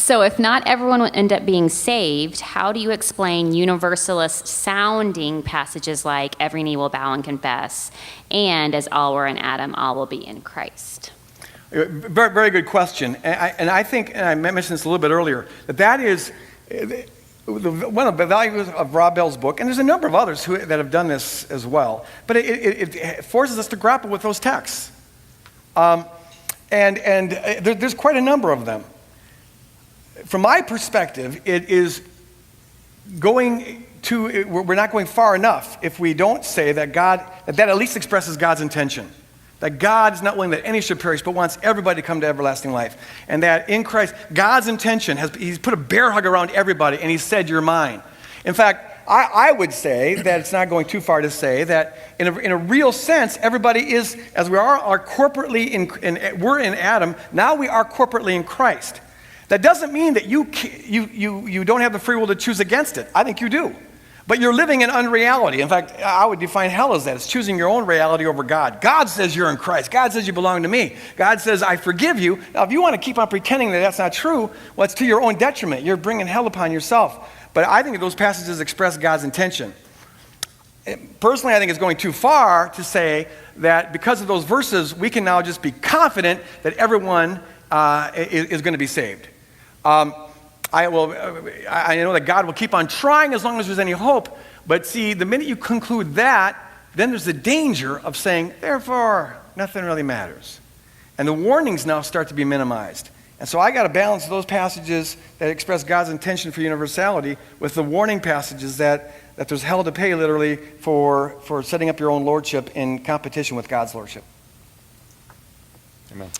So if not everyone will end up being saved, how do you explain universalist-sounding passages like every knee will bow and confess, and as all were in Adam, all will be in Christ? Very, very good question. And I think, and I mentioned this a little bit earlier, that is one of the values of Rob Bell's book, and there's a number of others that have done this as well, but it forces us to grapple with those texts. There's quite a number of them. From my perspective, it is we're not going far enough if we don't say that that at least expresses God's intention. That God is not willing that any should perish, but wants everybody to come to everlasting life. And that in Christ, God's intention, He's put a bear hug around everybody, and He said, you're mine. In fact, I would say that it's not going too far to say that in a real sense, everybody is, as we are corporately we're in Adam, now we are corporately in Christ. That doesn't mean that you don't have the free will to choose against it. I think you do. But you're living in unreality. In fact, I would define hell as that. It's choosing your own reality over God. God says you're in Christ. God says you belong to me. God says, I forgive you. Now, if you want to keep on pretending that that's not true, well, it's to your own detriment. You're bringing hell upon yourself. But I think those passages express God's intention. Personally, I think it's going too far to say that because of those verses, we can now just be confident that everyone is going to be saved. I know that God will keep on trying as long as there's any hope, but see, the minute you conclude that, then there's the danger of saying, therefore, nothing really matters. And the warnings now start to be minimized. And so I got to balance those passages that express God's intention for universality with the warning passages that there's hell to pay, literally, for setting up your own lordship in competition with God's lordship. Amen.